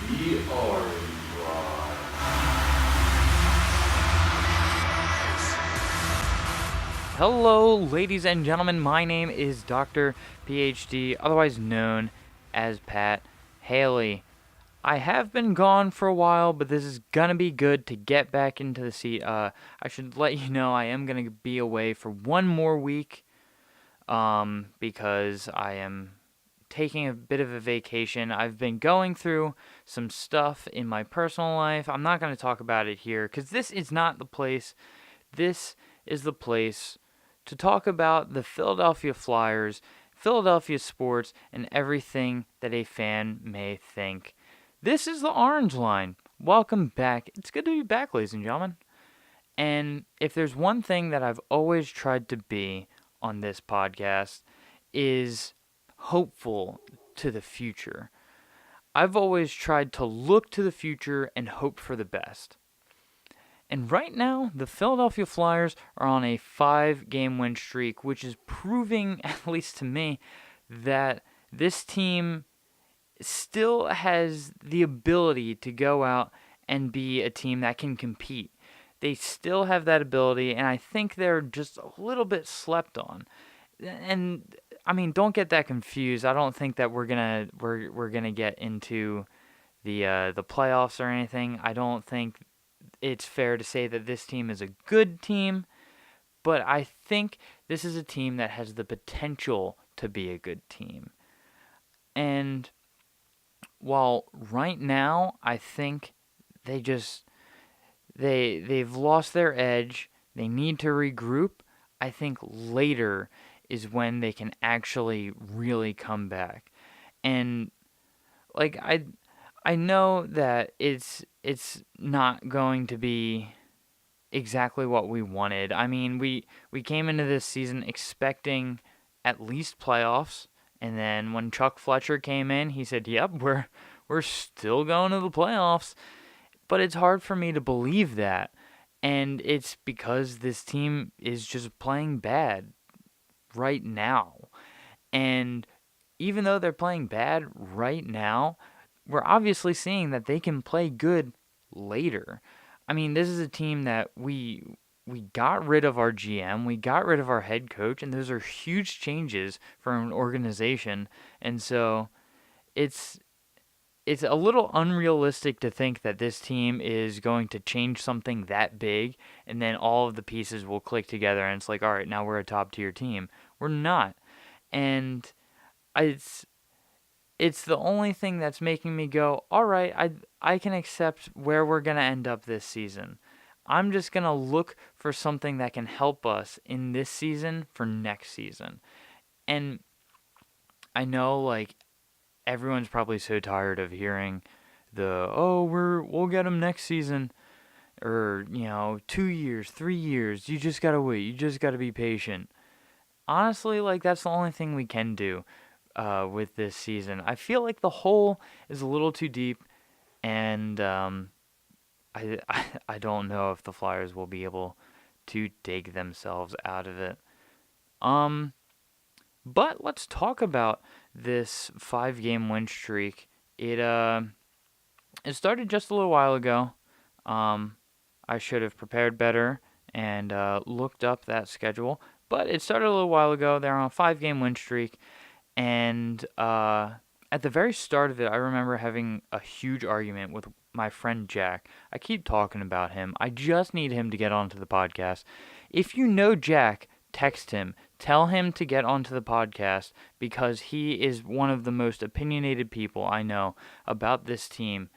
The Orange Line. Hello, ladies and gentlemen. My name is Dr. PhD, otherwise known as Pat Haley. I have been gone for a while, but this is gonna be good to get back into the seat. I should let you know I am gonna be away for one more week, because I am taking a bit of a vacation. I've been going through some stuff in my personal life. I'm not gonna talk about it here, because this is not the place. This is the place to talk about the Philadelphia Flyers, Philadelphia sports, and everything that a fan may think. This is the Orange Line. Welcome back. It's good to be back, ladies and gentlemen. And if there's one thing that I've always tried to be on this podcast is hopeful to the future. I've always tried to look to the future and hope for the best. And right now, the Philadelphia Flyers are on a 5-game win streak, which is proving, at least to me, that this team still has the ability to go out and be a team that can compete. They still have that ability, and I think they're just a little bit slept on. And I mean, don't get that confused. I don't think that we're gonna get into the playoffs or anything. I don't think it's fair to say that this team is a good team, but I think this is a team that has the potential to be a good team. And while right now I think they've lost their edge, they need to regroup. I think later is when they can actually really come back. And like I know that it's not going to be exactly what we wanted. I mean, we came into this season expecting at least playoffs, and then when Chuck Fletcher came in, he said, "Yep, we're still going to the playoffs." But it's hard for me to believe that. And it's because this team is just playing bad right now. And even though they're playing bad right now, we're obviously seeing that they can play good later. I mean, this is a team that we got rid of our GM, we got rid of our head coach, and those are huge changes for an organization. And so it's it's a little unrealistic to think that this team is going to change something that big and then all of the pieces will click together and it's like, all right, now we're a top tier team. We're not. And it's it's the only thing that's making me go, all right, I can accept where we're going to end up this season. I'm just going to look for something that can help us in this season for next season. And I know like everyone's probably so tired of hearing the we'll get them next season, or 2 years, 3 years. You just gotta wait. You just gotta be patient. Honestly, like that's the only thing we can do with this season. I feel like the hole is a little too deep, and I don't know if the Flyers will be able to dig themselves out of it. Um, but let's talk about this 5-game win streak. It started just a little while ago. Um, I should have prepared better and looked up that schedule, but it started a little while ago. They're on a 5-game win streak, and at the very start of it, I remember having a huge argument with my friend Jack. I keep talking about him. I just need him to get onto the podcast. If you know Jack, text him. Tell him to get onto the podcast because he is one of the most opinionated people I know about this team,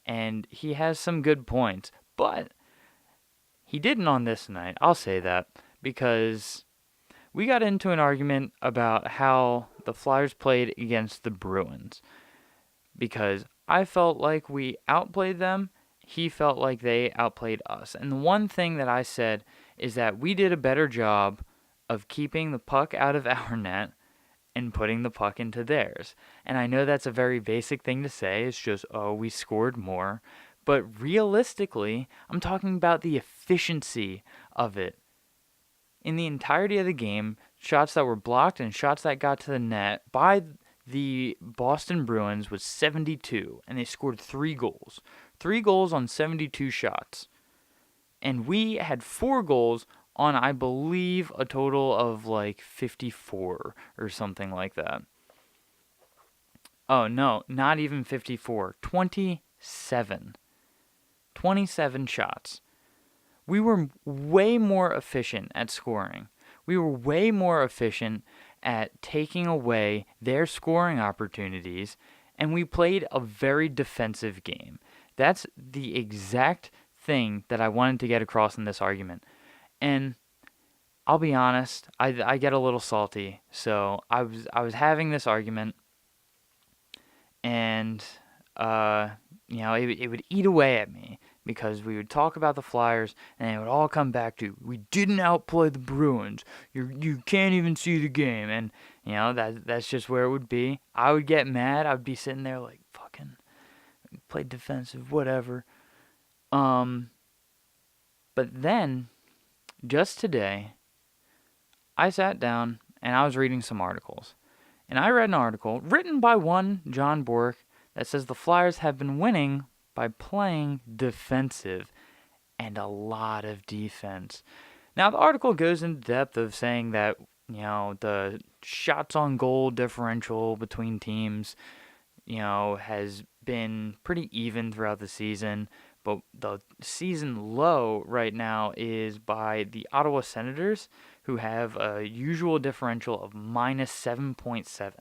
and he has some good points. But he didn't on this night. I'll say that because we got into an argument about how the Flyers played against the Bruins because I felt like we outplayed them. He felt like they outplayed us. And the one thing that I said is that we did a better job of keeping the puck out of our net and putting the puck into theirs. And I know that's a very basic thing to say. It's just, oh, we scored more. But realistically, I'm talking about the efficiency of it. In the entirety of the game, shots that were blocked and shots that got to the net by the Boston Bruins was 72, and they scored 3 goals. 3 goals on 72 shots. And we had 4 goals on, I believe, a total of like 54 or something like that. Oh, no, not even 54. 27. 27 shots. We were way more efficient at scoring. We were way more efficient at taking away their scoring opportunities, and we played a very defensive game. That's the exact thing that I wanted to get across in this argument. And I'll be honest, I get a little salty. So I was having this argument, and it would eat away at me because we would talk about the Flyers, and it would all come back to, we didn't outplay the Bruins. You can't even see the game, and that's just where it would be. I would get mad. I would be sitting there like, fucking play defensive, whatever. But then, just today, I sat down and I was reading some articles. And I read an article written by one John Bork that says the Flyers have been winning by playing defensive and a lot of defense. Now, the article goes into depth of saying that, the shots on goal differential between teams, has been pretty even throughout the season. But the season low right now is by the Ottawa Senators, who have a usual differential of minus 7.7.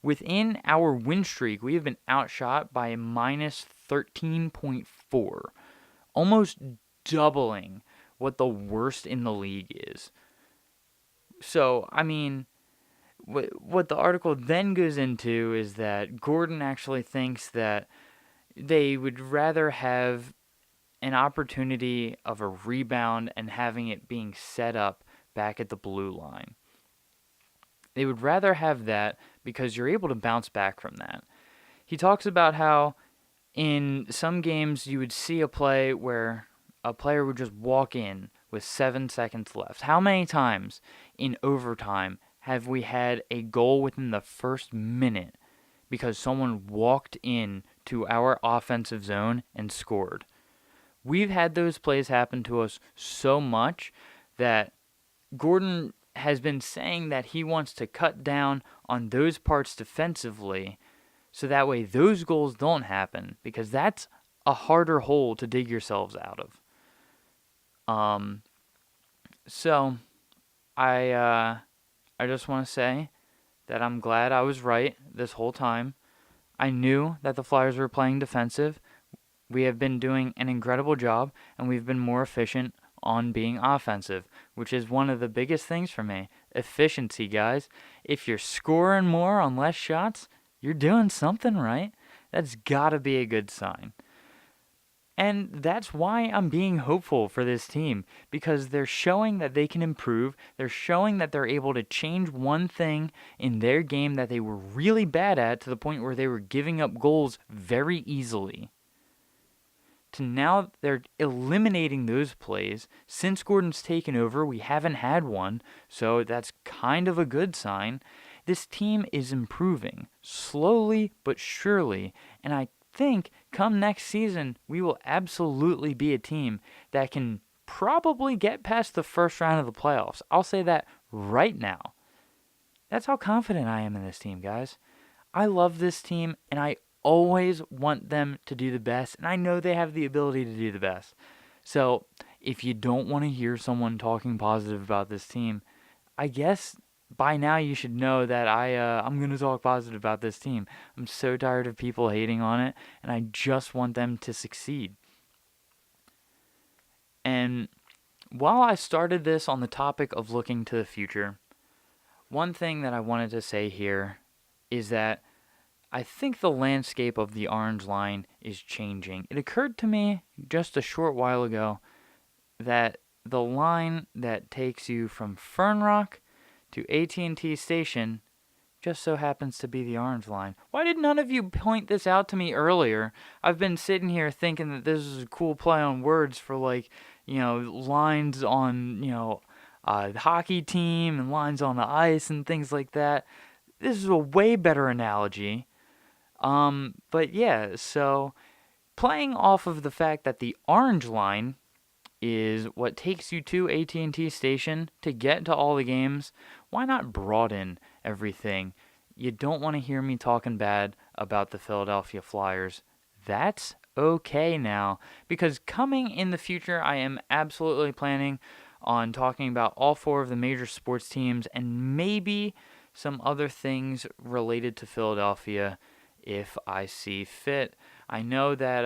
Within our win streak, we have been outshot by a minus 13.4, almost doubling what the worst in the league is. So, I mean, what the article then goes into is that Gordon actually thinks that they would rather have an opportunity of a rebound and having it being set up back at the blue line. They would rather have that because you're able to bounce back from that. He talks about how in some games you would see a play where a player would just walk in with 7 seconds left. How many times in overtime have we had a goal within the first minute because someone walked in to our offensive zone and scored? We've had those plays happen to us so much that Gordon has been saying that he wants to cut down on those parts defensively so that way those goals don't happen, because that's a harder hole to dig yourselves out of. So I just want to say that I'm glad I was right this whole time. I knew that the Flyers were playing defensive. We have been doing an incredible job, and we've been more efficient on being offensive, which is one of the biggest things for me. Efficiency, guys. If you're scoring more on less shots, you're doing something right. That's got to be a good sign. And that's why I'm being hopeful for this team, because they're showing that they can improve. They're showing that they're able to change one thing in their game that they were really bad at, to the point where they were giving up goals very easily. To now they're eliminating those plays. Since Gordon's taken over, we haven't had one, so that's kind of a good sign. This team is improving, slowly but surely, and I think come next season, we will absolutely be a team that can probably get past the first round of the playoffs. I'll say that right now. That's how confident I am in this team, guys. I love this team, and I always want them to do the best, and I know they have the ability to do the best. So if you don't want to hear someone talking positive about this team, I guess by now you should know that I'm going to talk positive about this team. I'm so tired of people hating on it, and I just want them to succeed. And while I started this on the topic of looking to the future, one thing that I wanted to say here is that I think the landscape of the Orange Line is changing. It occurred to me just a short while ago that the line that takes you from Fern Rock to AT&T Station just so happens to be the Orange Line. Why did none of you point this out to me earlier? I've been sitting here thinking that this is a cool play on words for, like, lines on, the hockey team and lines on the ice and things like that. this is a way better analogy. But yeah, so playing off of the fact that the orange line is what takes you to AT&T Station to get to all the games, why not broaden everything? You don't want to hear me talking bad about the Philadelphia Flyers. That's okay now, because coming in the future, I am absolutely planning on talking about all four of the major sports teams and maybe some other things related to Philadelphia if I see fit. I know that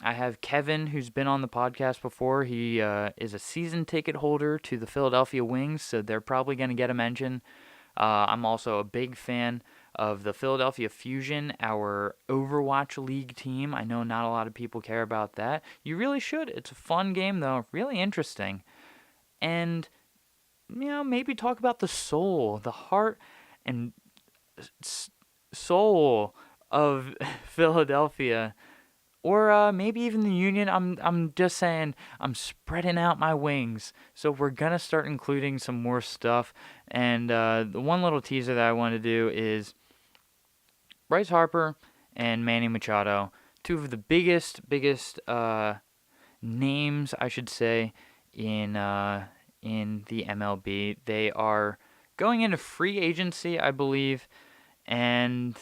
I have Kevin, who's been on the podcast before. He is a season ticket holder to the Philadelphia Wings, so they're probably going to get a mention. I'm also a big fan of the Philadelphia Fusion, our Overwatch League team. I know not a lot of people care about that. You really should. It's a fun game, though, really interesting. And, maybe talk about the soul, the heart, and soul of Philadelphia, or maybe even the Union. I'm just saying, I'm spreading out my wings. So we're gonna start including some more stuff. And the one little teaser that I want to do is Bryce Harper and Manny Machado, two of the biggest names, I should say, in the MLB. They are going into free agency, I believe, and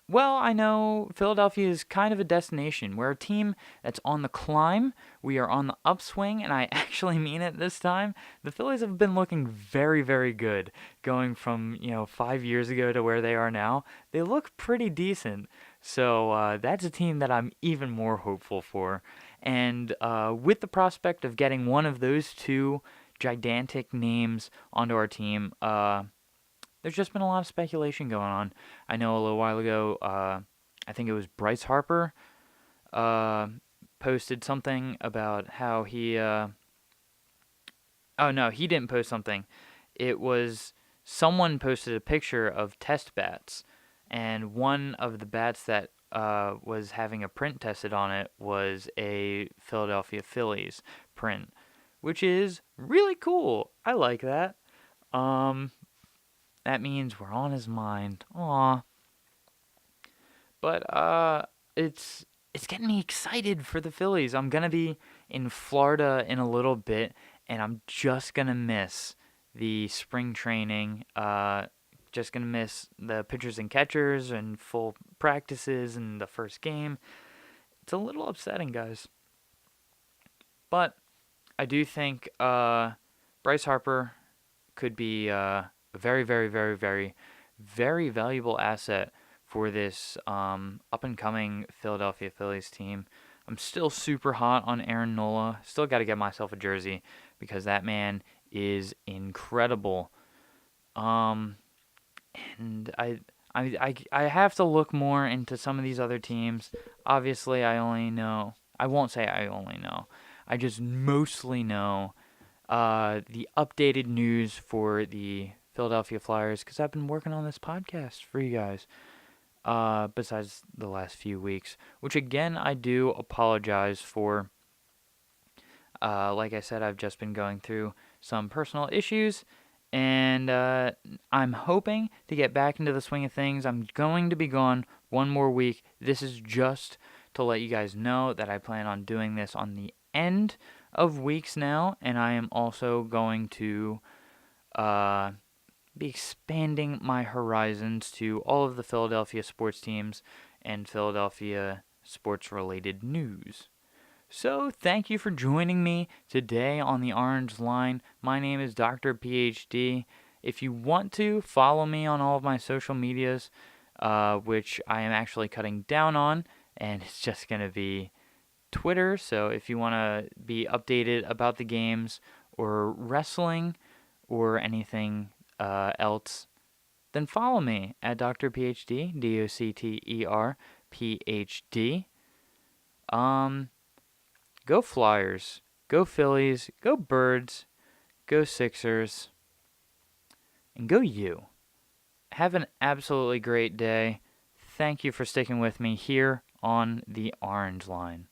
well, I know Philadelphia is kind of a destination. We're a team that's on the climb. We are on the upswing, and I actually mean it this time. The Phillies have been looking very, very good, going from 5 years ago to where they are now. They look pretty decent. So that's a team that I'm even more hopeful for. And with the prospect of getting one of those two gigantic names onto our team, there's just been a lot of speculation going on. I know a little while ago, I think it was Bryce Harper, posted something about how he. Oh no, he didn't post something. It was someone posted a picture of test bats, and one of the bats that was having a print tested on it was a Philadelphia Phillies print, which is really cool. I like that. That means we're on his mind. Aw. But it's getting me excited for the Phillies. I'm gonna be in Florida in a little bit, and I'm just gonna miss the spring training. Just gonna miss the pitchers and catchers and full practices and the first game. It's a little upsetting, guys. But I do think Bryce Harper could be a very, very, very, very, very valuable asset for this up and coming Philadelphia Phillies team. I'm still super hot on Aaron Nola. Still got to get myself a jersey because that man is incredible. And I have to look more into some of these other teams. Obviously, I won't say I only know. I just mostly know the updated news for the Philadelphia Flyers because I've been working on this podcast for you guys. Besides the last few weeks, which again I do apologize for. Like I said, I've just been going through some personal issues, and I'm hoping to get back into the swing of things. I'm going to be gone one more week. This is just to let you guys know that I plan on doing this on the end of weeks now, and I am also going to be expanding my horizons to all of the Philadelphia sports teams and Philadelphia sports-related news. So, thank you for joining me today on the Orange Line. My name is Dr. PhD. If you want to, follow me on all of my social medias, which I am actually cutting down on, and it's just going to be Twitter. So, if you want to be updated about the games or wrestling or anything else, then follow me at Dr. PhD, DOCTER PhD. Go Flyers, go Phillies, go Birds, go Sixers, and go you. Have an absolutely great day. Thank you for sticking with me here on the Orange Line.